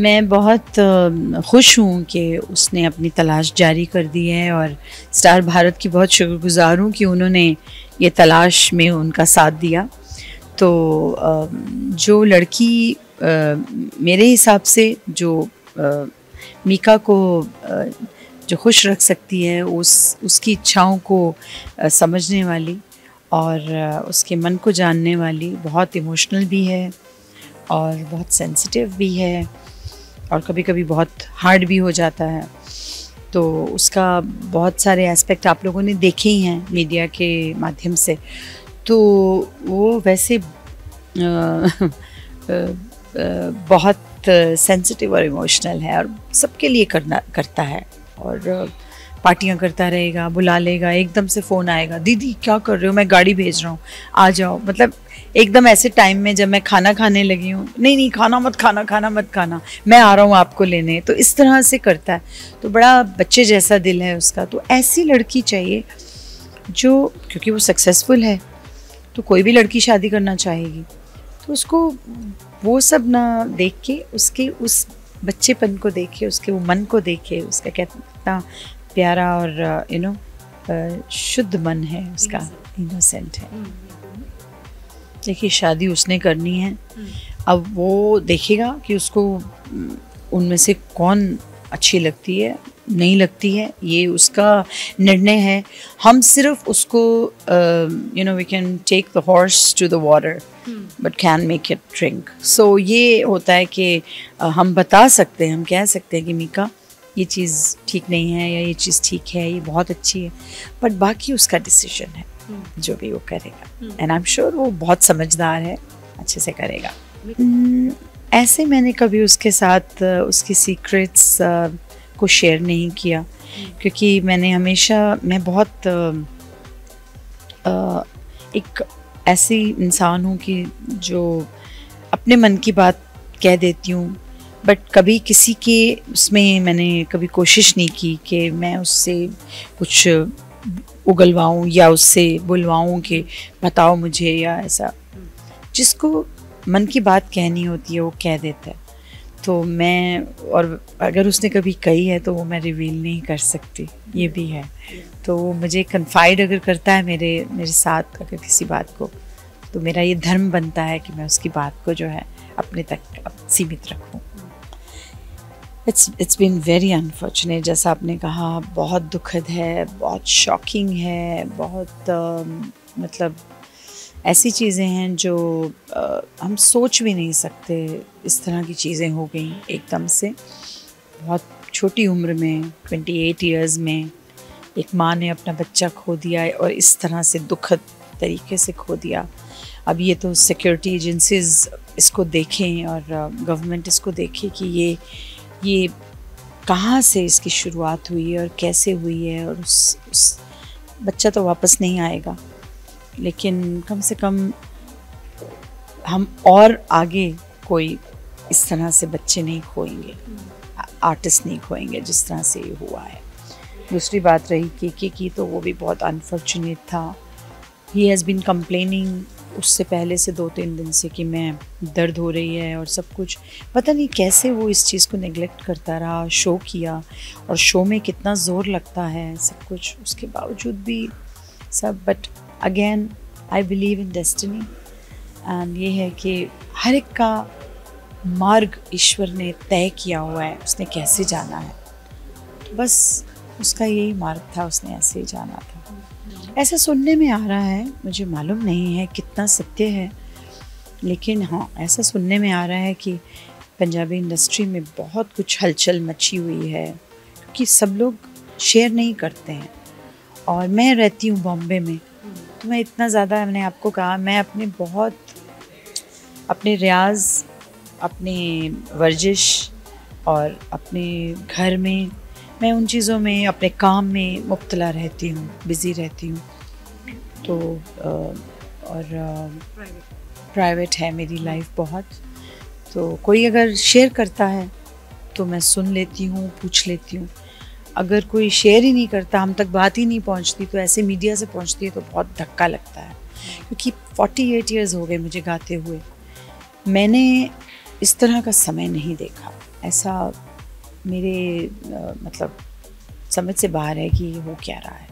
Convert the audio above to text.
मैं बहुत खुश हूँ कि उसने अपनी तलाश जारी कर दी है और स्टार भारत की बहुत शुक्रगुजार हूँ कि उन्होंने ये तलाश में उनका साथ दिया। तो जो लड़की मेरे हिसाब से जो मीका को जो खुश रख सकती है, उसकी इच्छाओं को समझने वाली और उसके मन को जानने वाली, बहुत इमोशनल भी है और बहुत सेंसिटिव भी है और कभी कभी बहुत हार्ड भी हो जाता है। तो उसका बहुत सारे एस्पेक्ट आप लोगों ने देखे ही हैं मीडिया के माध्यम से। तो वो वैसे बहुत सेंसिटिव और इमोशनल है और सबके लिए करता है और पार्टियां करता रहेगा, बुला लेगा, एकदम से फ़ोन आएगा, दीदी क्या कर रहे हो, मैं गाड़ी भेज रहा हूँ, आ जाओ। मतलब एकदम ऐसे टाइम में जब मैं खाना खाने लगी हूँ, नहीं खाना मत खाना, मैं आ रहा हूँ आपको लेने। तो इस तरह से करता है। तो बड़ा बच्चे जैसा दिल है उसका। तो ऐसी लड़की चाहिए जो, क्योंकि वो सक्सेसफुल है तो कोई भी लड़की शादी करना चाहेगी, तो उसको वो सब ना देख के, उसके उस बच्चेपन को देखे, उसके वो मन को देखे, उसका कितना प्यारा और शुद्ध मन है उसका, इनोसेंट है। देखिए शादी उसने करनी है, अब वो देखेगा कि उसको उनमें से कौन अच्छी लगती है, नहीं लगती है, ये उसका निर्णय है। हम सिर्फ उसको we can take the horse to the water but can make it drink. सो ये होता है कि हम बता सकते हैं, हम कह सकते हैं कि मीका ये चीज़ ठीक नहीं है या ये चीज़ ठीक है, ये बहुत अच्छी है, बट बाकी उसका डिसीजन है जो भी वो करेगा। एंड आई एम श्योर वो बहुत समझदार है, अच्छे से करेगा। ऐसे मैंने कभी उसके साथ उसकी सीक्रेट्स को शेयर नहीं किया, क्योंकि मैंने हमेशा, मैं बहुत एक ऐसी इंसान हूँ कि जो अपने मन की बात कह देती हूँ, बट कभी किसी के उसमें मैंने कभी कोशिश नहीं की कि मैं उससे कुछ उगलवाऊँ या उससे बुलवाऊँ कि बताओ मुझे, या ऐसा। जिसको मन की बात कहनी होती है वो कह देता है। तो मैं, और अगर उसने कभी कही है तो वो मैं रिवील नहीं कर सकती, ये भी है। तो मुझे कन्फाइड अगर करता है मेरे साथ अगर किसी बात को, तो मेरा ये धर्म बनता है कि मैं उसकी बात को जो है अपने तक सीमित रखूं। इट्स बीन वेरी अनफॉर्चुनेट, जैसा आपने कहा, बहुत दुखद है, बहुत शॉकिंग है, बहुत मतलब ऐसी चीज़ें हैं जो हम सोच भी नहीं सकते। इस तरह की चीज़ें हो गई एकदम से, बहुत छोटी उम्र में, 28 इयर्स में एक माँ ने अपना बच्चा खो दिया और इस तरह से दुखद तरीके से खो दिया। अब ये तो सिक्योरिटी एजेंसीज इसको देखें और गवर्नमेंट इसको देखे कि ये कहाँ से इसकी शुरुआत हुई है और कैसे हुई है। और उस बच्चा तो वापस नहीं आएगा, लेकिन कम से कम हम और आगे कोई इस तरह से बच्चे नहीं खोएंगे, आर्टिस्ट नहीं खोएंगे जिस तरह से ये हुआ है। दूसरी बात रही केके की, तो वो भी बहुत अनफॉर्चुनेट था। ही हैज़ बीन कंप्लेनिंग उससे पहले से 2-3 दिन से कि मैं दर्द हो रही है और सब कुछ। पता नहीं कैसे वो इस चीज़ को नेग्लेक्ट करता रहा। शो किया और शो में कितना ज़ोर लगता है सब कुछ, उसके बावजूद भी सब। But again I believe in destiny, and ये है कि हर एक का मार्ग ईश्वर ने तय किया हुआ है, उसने कैसे जाना है, तो बस उसका यही मार्ग था, उसने ऐसे ही जाना था। ऐसा सुनने में आ रहा है, मुझे मालूम नहीं है कितना सत्य है, लेकिन हाँ ऐसा सुनने में आ रहा है कि पंजाबी इंडस्ट्री में बहुत कुछ हलचल मची हुई है, क्योंकि सब लोग शेयर नहीं करते हैं। और मैं रहती हूँ बॉम्बे में, तो मैं इतना ज़्यादा, मैंने आपको कहा, मैं अपने रियाज़, अपने वर्जिश और अपने घर में, मैं उन चीज़ों में, अपने काम में मुब्तला रहती हूँ, बिज़ी रहती हूँ। तो और प्राइवेट है मेरी लाइफ बहुत। तो कोई अगर शेयर करता है तो मैं सुन लेती हूँ, पूछ लेती हूँ। अगर कोई शेयर ही नहीं करता, हम तक बात ही नहीं पहुँचती, तो ऐसे मीडिया से पहुँचती है तो बहुत धक्का लगता है। क्योंकि 48 ईयर्स हो गए मुझे गाते हुए, मैंने इस तरह का समय नहीं देखा। ऐसा मेरे मतलब समझ से बाहर है कि हो क्या रहा है।